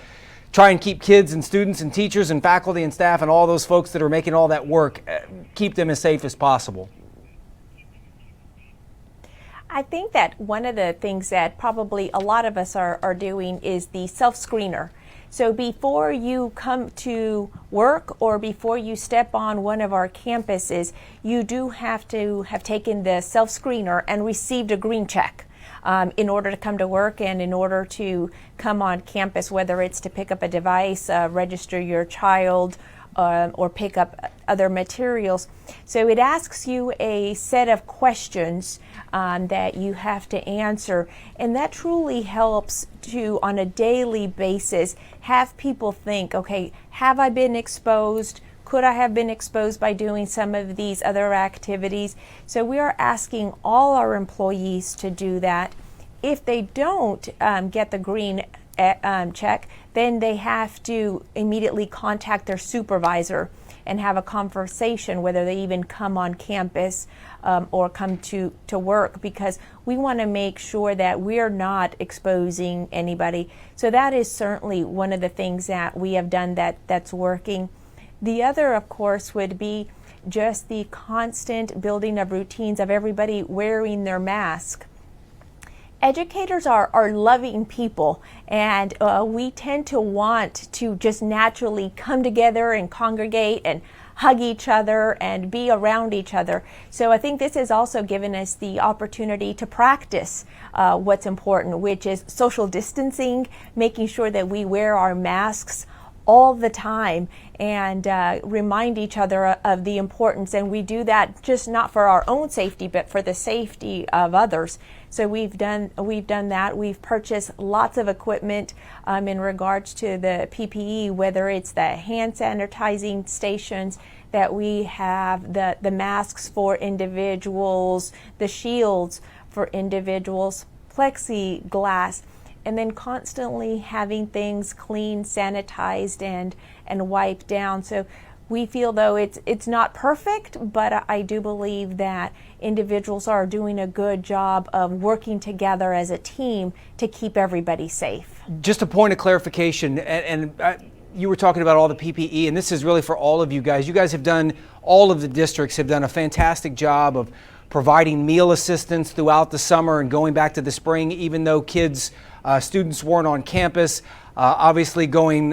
try and keep kids and students and teachers and faculty and staff and all those folks that are making all that work, keep them as safe as possible? I think that one of the things that probably a lot of us are doing is the self-screener. So before you come to work or before you step on one of our campuses, you do have to have taken the self-screener and received a green check in order to come to work and in order to come on campus, whether it's to pick up a device, register your child, or pick up other materials. So it asks you a set of questions that you have to answer, and that truly helps to, on a daily basis, have people think, okay, have I been exposed? Could I have been exposed by doing some of these other activities? So we are asking all our employees to do that. If they don't get the green check, then they have to immediately contact their supervisor and have a conversation, whether they even come on campus or come to work, because we want to make sure that we're not exposing anybody. So that is certainly one of the things that we have done that's working. The other, of course, would be just the constant building of routines of everybody wearing their mask. Educators are loving people, and we tend to want to just naturally come together and congregate and hug each other and be around each other. So I think this has also given us the opportunity to practice what's important, which is social distancing, making sure that we wear our masks all the time and remind each other of the importance. And we do that just not for our own safety, but for the safety of others. So we've done that. We've purchased lots of equipment in regards to the PPE, whether it's the hand sanitizing stations that we have, the masks for individuals, the shields for individuals, plexiglass, and then constantly having things cleaned, sanitized, and wiped down. So we feel, though it's not perfect, but I do believe that individuals are doing a good job of working together as a team to keep everybody safe. Just a point of clarification, and you were talking about all the PPE, and this is really for all of you guys. You guys have done, all of the districts have done a fantastic job of providing meal assistance throughout the summer and going back to the spring, even though students weren't on campus, obviously going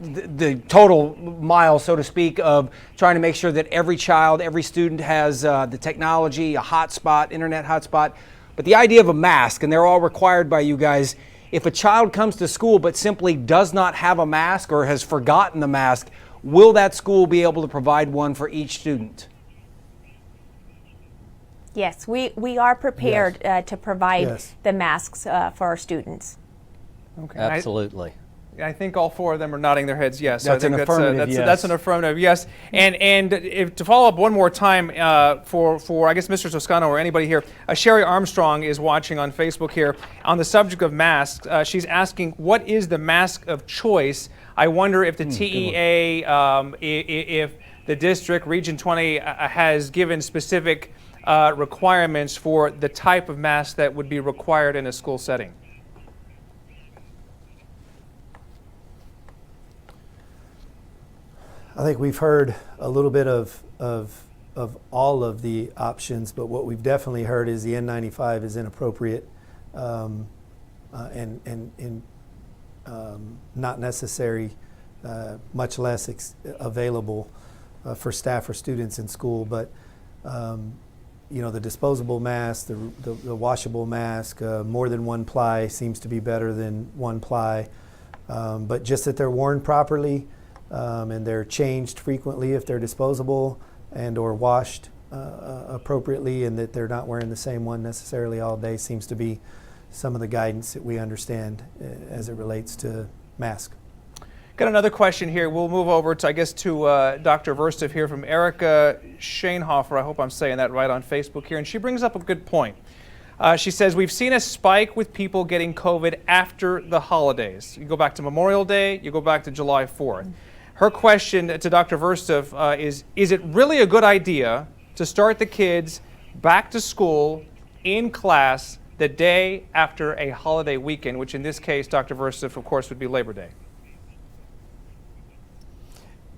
the total mile, so to speak, of trying to make sure that every child, every student has the technology, a hotspot, internet hotspot. But the idea of a mask, and they're all required by you guys, if a child comes to school but simply does not have a mask or has forgotten the mask, will that school be able to provide one for each student? Yes, we are prepared to provide the masks for our students. Okay. Absolutely. I think all four of them are nodding their heads yes. That's an affirmative yes. That's an affirmative yes. And to follow up one more time for I guess Mr. Toscano or anybody here, Sherry Armstrong is watching on Facebook here on the subject of masks. She's asking, what is the mask of choice? I wonder if the TEA, if the district, Region 20, has given specific requirements for the type of mask that would be required in a school setting. I think we've heard a little bit of all of the options, but what we've definitely heard is the N95 is inappropriate and not necessary, much less available for staff or students in school. But you know, the disposable mask, the washable mask, more than one ply seems to be better than one ply, but just that they're worn properly. And they're changed frequently if they're disposable and or washed appropriately, and that they're not wearing the same one necessarily all day seems to be some of the guidance that we understand as it relates to mask. Got another question here. We'll move over to, I guess, to Dr. Verstev here from Erica Shanehofer. I hope I'm saying that right on Facebook here. And she brings up a good point. She says, we've seen a spike with people getting COVID after the holidays. You go back to Memorial Day, you go back to July 4th. Her question to Dr. Verstev is it really a good idea to start the kids back to school in class the day after a holiday weekend, which in this case, Dr. Versif, of course, would be Labor Day?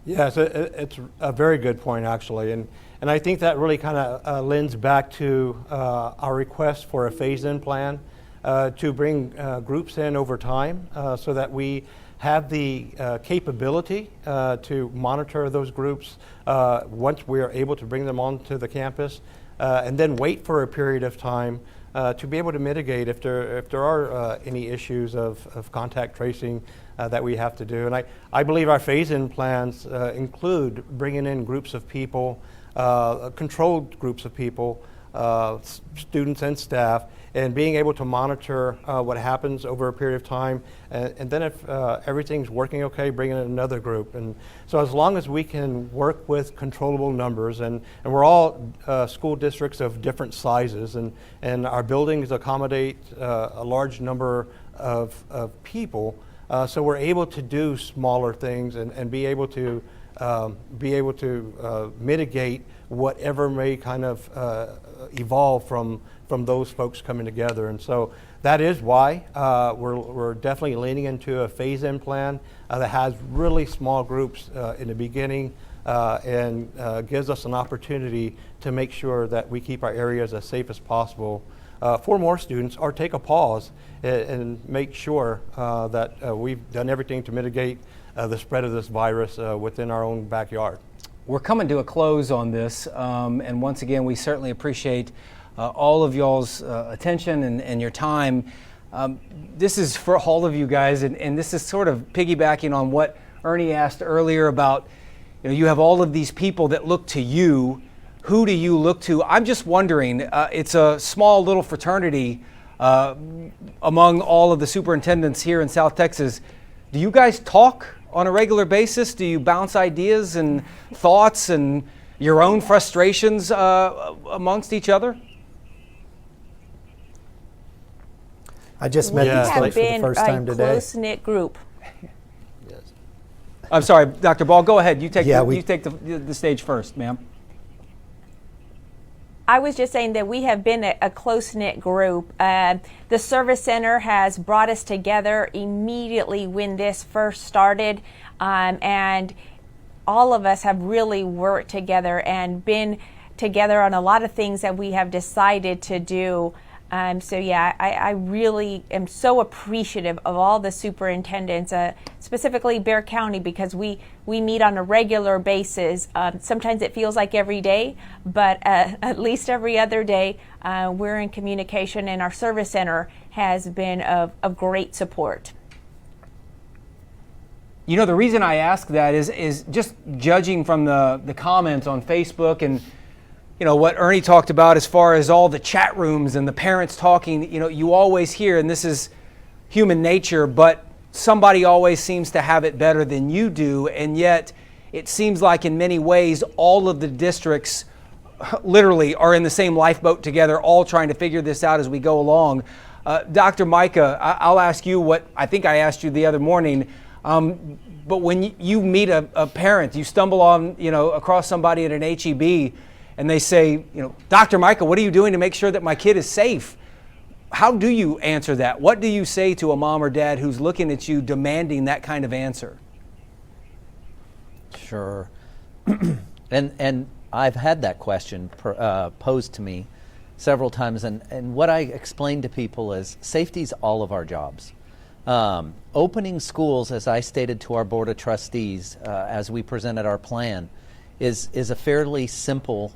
Yes, it's a very good point, actually. And I think that really kind of lends back to our request for a phase-in plan to bring groups in over time so that we have the capability to monitor those groups once we are able to bring them onto the campus, and then wait for a period of time to be able to mitigate if there are any issues of contact tracing that we have to do. And I believe our phase-in plans include bringing in groups of people, controlled groups of people, students and staff, and being able to monitor what happens over a period of time. And then if everything's working okay, bring in another group. And so as long as we can work with controllable numbers, and we're all school districts of different sizes, and our buildings accommodate a large number of people, so we're able to do smaller things and be able to mitigate whatever may kind of evolve from those folks coming together. And so that is why we're definitely leaning into a phase-in plan that has really small groups in the beginning and gives us an opportunity to make sure that we keep our areas as safe as possible for more students, or take a pause and make sure that we've done everything to mitigate the spread of this virus within our own backyard. We're coming to a close on this, and once again, we certainly appreciate all of y'all's attention and your time. This is for all of you guys, and this is sort of piggybacking on what Ernie asked earlier about, you have all of these people that look to you. Who do you look to? I'm just wondering, it's a small little fraternity among all of the superintendents here in South Texas. Do you guys talk on a regular basis? Do you bounce ideas and thoughts and your own frustrations amongst each other? I just met these folks for the first time today. We have been a close-knit group. I'm sorry, Dr. Ball, go ahead. You take the stage first, ma'am. I was just saying that we have been a close-knit group. The service center has brought us together immediately when this first started, and all of us have really worked together and been together on a lot of things that we have decided to do. So yeah, I really am so appreciative of all the superintendents, specifically Bexar County, because we meet on a regular basis. Sometimes it feels like every day, but at least every other day we're in communication, and our service center has been of great support. The reason I ask that is just judging from the comments on Facebook and what Ernie talked about as far as all the chat rooms and the parents talking, you always hear, and this is human nature, but somebody always seems to have it better than you do. And yet it seems like in many ways, all of the districts literally are in the same lifeboat together, all trying to figure this out as we go along. Dr. Micah, I'll ask you what I think I asked you the other morning. But when you meet a parent, you stumble on, across somebody at an HEB, and they say, Dr. Micah, what are you doing to make sure that my kid is safe? How do you answer that? What do you say to a mom or dad who's looking at you demanding that kind of answer? Sure. And I've had that question posed to me several times, and what I explain to people is safety's all of our jobs. Opening schools, as I stated to our Board of Trustees as we presented our plan, is a fairly simple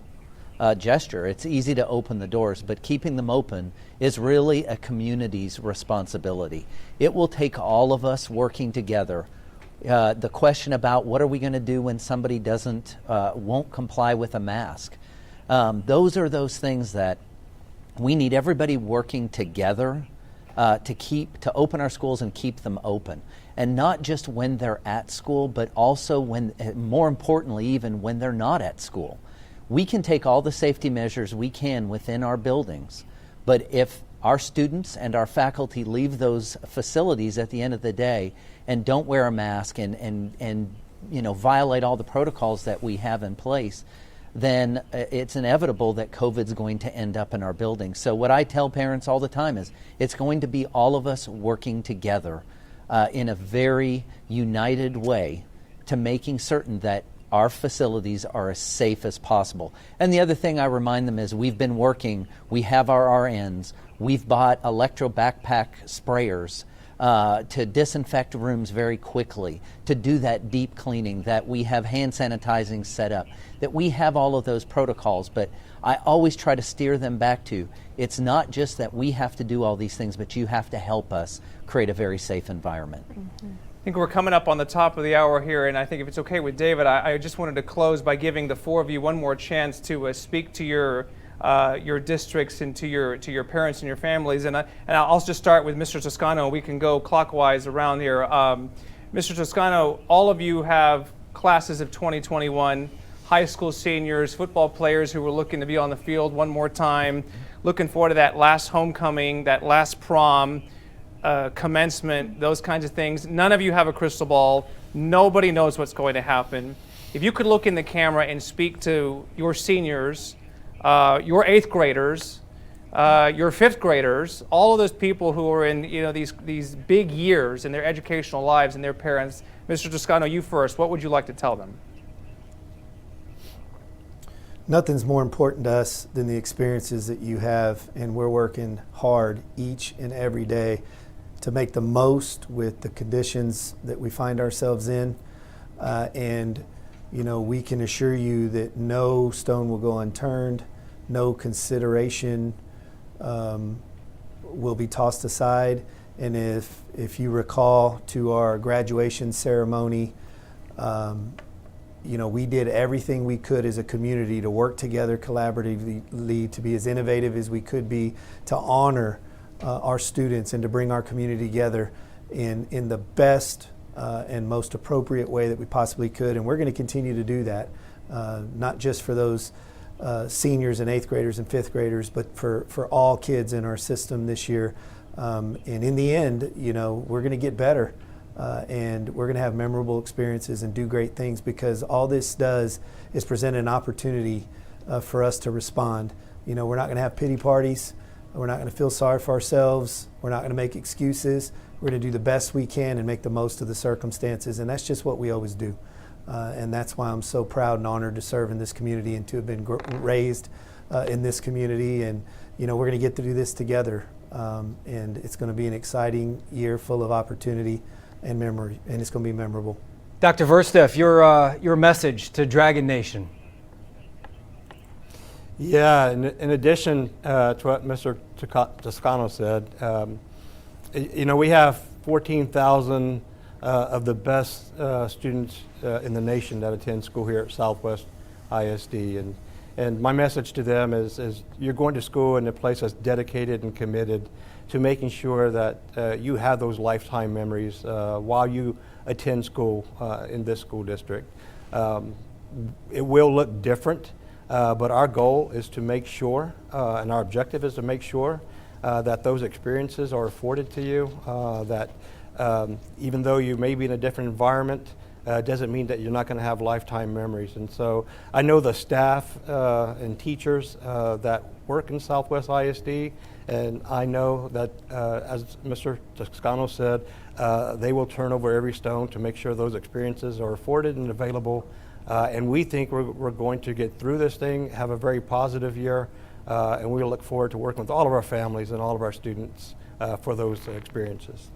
gesture. It's easy to open the doors, but keeping them open is really a community's responsibility. It will take all of us working together. The question about what are we going to do when somebody won't comply with a mask, those are those things that we need everybody working together to open our schools and keep them open. And not just when they're at school, but also more importantly, even when they're not at school. We can take all the safety measures we can within our buildings, but if our students and our faculty leave those facilities at the end of the day and don't wear a mask and violate all the protocols that we have in place, then it's inevitable that COVID's going to end up in our building. So what I tell parents all the time is it's going to be all of us working together in a very united way to making certain that our facilities are as safe as possible. And the other thing I remind them is we've been working, we have our RNs, we've bought electro backpack sprayers to disinfect rooms very quickly, to do that deep cleaning, that we have hand sanitizing set up, that we have all of those protocols. But I always try to steer them back to, it's not just that we have to do all these things, but you have to help us create a very safe environment. I think we're coming up on the top of the hour here, and I think if it's okay with David, I just wanted to close by giving the four of you one more chance to speak to your districts and to your parents and your families. And I'll just start with Mr. Toscano. We can go clockwise around here. Mr. Toscano, all of you have classes of 2021, high school seniors, football players who were looking to be on the field one more time, looking forward to that last homecoming, that last prom, commencement, those kinds of things. None of you have a crystal ball. Nobody knows what's going to happen. If you could look in the camera and speak to your seniors, your 8th graders, your 5th graders, all of those people who are in these big years in their educational lives and their parents. Mr. Toscano, you first. What would you like to tell them? Nothing's more important to us than the experiences that you have, and we're working hard each and every day to make the most with the conditions that we find ourselves in. And we can assure you that no stone will go unturned, no consideration will be tossed aside. And if you recall to our graduation ceremony, we did everything we could as a community to work together collaboratively, to be as innovative as we could be, to honor our students and to bring our community together in the best and most appropriate way that we possibly could. And we're going to continue to do that, not just for those seniors and 8th graders and 5th graders, but for all kids in our system this year. And in the end, we're going to get better. And we're going to have memorable experiences and do great things, because all this does is present an opportunity for us to respond. We're not going to have pity parties. We're not going to feel sorry for ourselves. We're not going to make excuses. We're going to do the best we can and make the most of the circumstances. And that's just what we always do. And that's why I'm so proud and honored to serve in this community and to have been raised in this community. And, we're going to get to do this together. And it's going to be an exciting year full of opportunity and memory, and it's going to be memorable. Dr. Versteff, your message to Dragon Nation. Yeah, in addition to what Mr. Toscano said, we have 14,000 of the best students in the nation that attend school here at Southwest ISD, and my message to them is you're going to school in a place that's dedicated and committed to making sure that you have those lifetime memories while you attend school in this school district. It will look different, but our goal is to make sure, and our objective is to make sure that those experiences are afforded to you, that even though you may be in a different environment, doesn't mean that you're not going to have lifetime memories. And so I know the staff and teachers that work in Southwest ISD, and I know that, as Mr. Toscano said, they will turn over every stone to make sure those experiences are afforded and available. And we think we're going to get through this thing, have a very positive year, and we look forward to working with all of our families and all of our students for those experiences.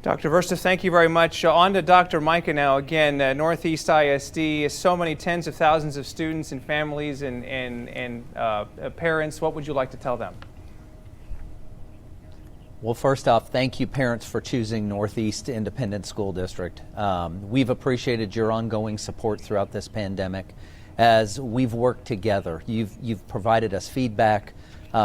Dr. Versteff, thank you very much. On to Dr. Micah now. Again, North East ISD, so many tens of thousands of students and families and parents. What would you like to tell them? Well, first off, thank you, parents, for choosing Northeast Independent School District. We've appreciated your ongoing support throughout this pandemic as we've worked together. You've provided us feedback.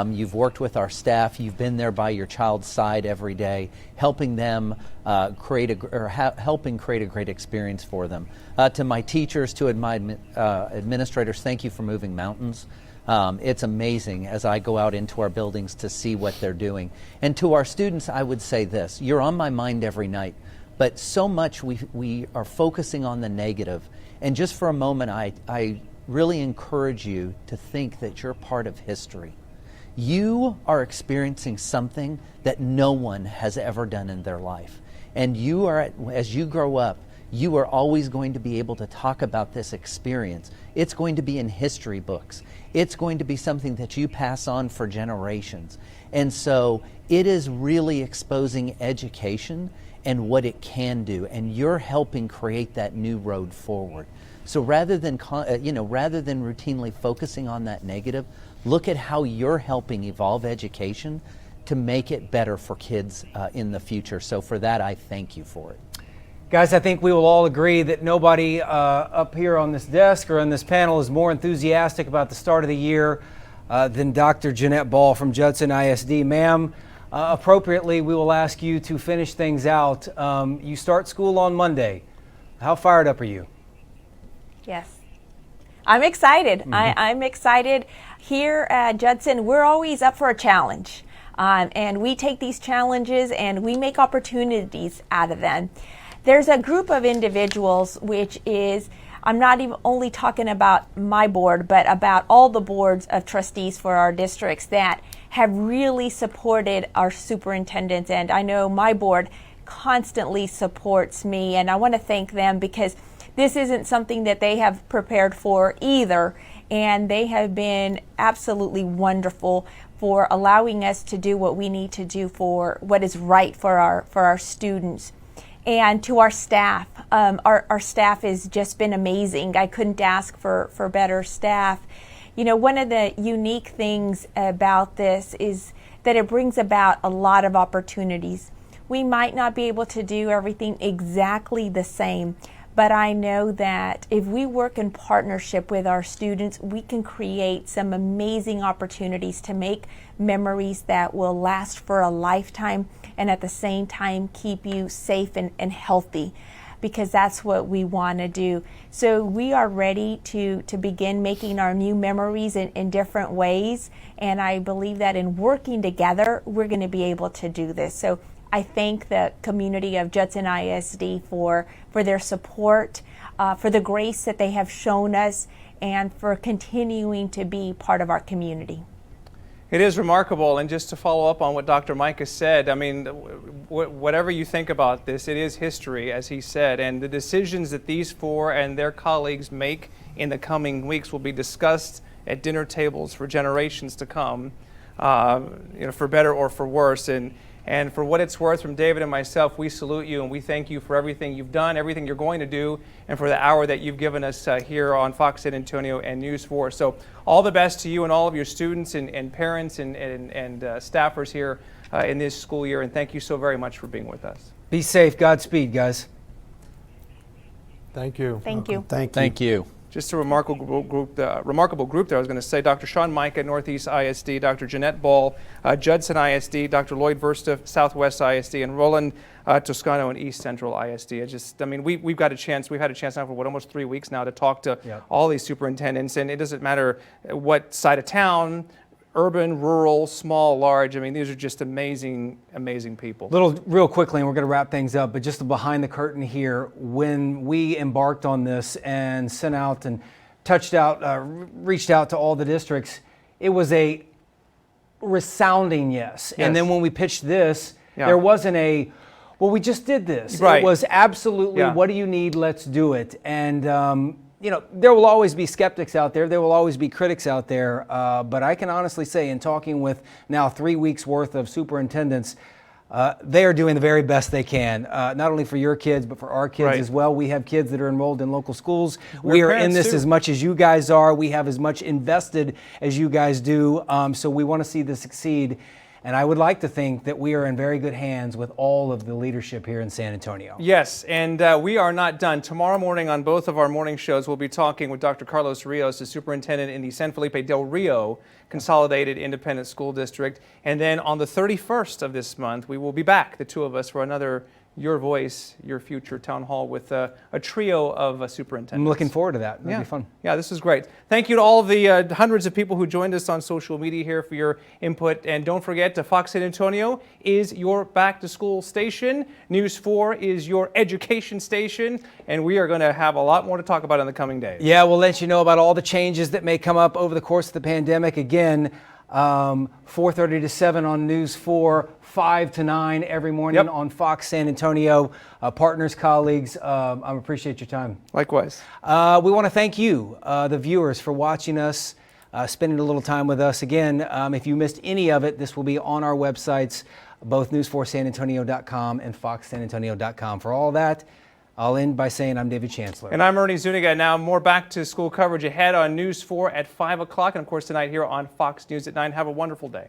You've worked with our staff. You've been there by your child's side every day, helping them helping create a great experience for them. To my teachers, to my administrators, thank you for moving mountains. It's amazing as I go out into our buildings to see what they're doing. And to our students, I would say this: you're on my mind every night, but so much we are focusing on the negative. And just for a moment, I really encourage you to think that you're part of history. You are experiencing something that no one has ever done in their life. And you are, as you grow up, you are always going to be able to talk about this experience. It's going to be in history books. It's going to be something that you pass on for generations. And so it is really exposing education and what it can do, and you're helping create that new road forward. So rather than routinely focusing on that negative, look at how you're helping evolve education to make it better for kids in the future. So for that, I thank you for it. Guys, I think we will all agree that nobody up here on this desk or on this panel is more enthusiastic about the start of the year than Dr. Jeanette Ball from Judson ISD. Ma'am, appropriately, we will ask you to finish things out. You start school on Monday. How fired up are you? Yes. I'm excited. I'm excited. Here at Judson, we're always up for a challenge. And we take these challenges and we make opportunities out of them. There's a group of individuals, which is, I'm not even only talking about my board, but about all the boards of trustees for our districts that have really supported our superintendents. And I know my board constantly supports me, and I want to thank them because this isn't something that they have prepared for either. And they have been absolutely wonderful for allowing us to do what we need to do for what is right for our students. And to our staff, our staff has just been amazing. I couldn't ask for better staff. You know, one of the unique things about this is that it brings about a lot of opportunities. We might not be able to do everything exactly the same, but I know that if we work in partnership with our students, we can create some amazing opportunities to make memories that will last for a lifetime and at the same time keep you safe and healthy, because that's what we want to do. So we are ready to begin making our new memories in different ways, and I believe that in working together, we're going to be able to do this. So I thank the community of Judson ISD for their support, for the grace that they have shown us, and for continuing to be part of our community. It is remarkable, and just to follow up on what Dr. Micah said, I mean, whatever you think about this, it is history, as he said, and the decisions that these four and their colleagues make in the coming weeks will be discussed at dinner tables for generations to come, for better or for worse. And for what it's worth, from David and myself, we salute you and we thank you for everything you've done, everything you're going to do, and for the hour that you've given us here on Fox San Antonio and News 4. So all the best to you and all of your students and parents and staffers here in this school year, and thank you so very much for being with us. Be safe. Godspeed, guys. Thank you. Thank you. Thank you. Just a remarkable group there. I was going to say Dr. Sean Micah, North East ISD, Dr. Jeanette Ball, Judson ISD, Dr. Lloyd Versta, Southwest ISD, and Roland Toscano and East Central ISD. We've had a chance now for almost 3 weeks now to talk to all these superintendents, and it doesn't matter what side of town, urban, rural, small, large. I mean, these are just amazing, amazing people. Real quickly, and we're going to wrap things up, but just behind the curtain here, when we embarked on this and sent out and reached out to all the districts, it was a resounding yes. And then when we pitched this, there wasn't well, we just did this. Right. It was absolutely, what do you need? Let's do it. And, there will always be skeptics out there. There will always be critics out there. But I can honestly say, in talking with now 3 weeks worth of superintendents, they are doing the very best they can, not only for your kids, but for our kids as well. We have kids that are enrolled in local schools. We are in this as much as you guys are. We have as much invested as you guys do. So we want to see this succeed. And I would like to think that we are in very good hands with all of the leadership here in San Antonio. Yes, and we are not done. Tomorrow morning on both of our morning shows, we'll be talking with Dr. Carlos Rios, the superintendent in the San Felipe Del Rio Consolidated Independent School District. And then on the 31st of this month, we will be back, the two of us, for another your voice, your future town hall with a trio of superintendents. I'm looking forward to that. It'll Yeah. be fun. Yeah, this is great. Thank you to all of the hundreds of people who joined us on social media here for your input. And don't forget, Fox San Antonio is your back-to-school station. News 4 is your education station. And we are going to have a lot more to talk about in the coming days. Yeah, we'll let you know about all the changes that may come up over the course of the pandemic. Again, 4:30 to 7 on News 4, 5 to 9 every morning on Fox San Antonio. Partners, colleagues, I appreciate your time. Likewise. We want to thank you, the viewers, for watching us, spending a little time with us. Again, if you missed any of it, this will be on our websites, both news4sanantonio.com and foxsanantonio.com. For all that, I'll end by saying I'm David Chancellor. And I'm Ernie Zuniga. Now, more back-to-school coverage ahead on News 4 at 5 o'clock. And, of course, tonight here on Fox News at 9. Have a wonderful day.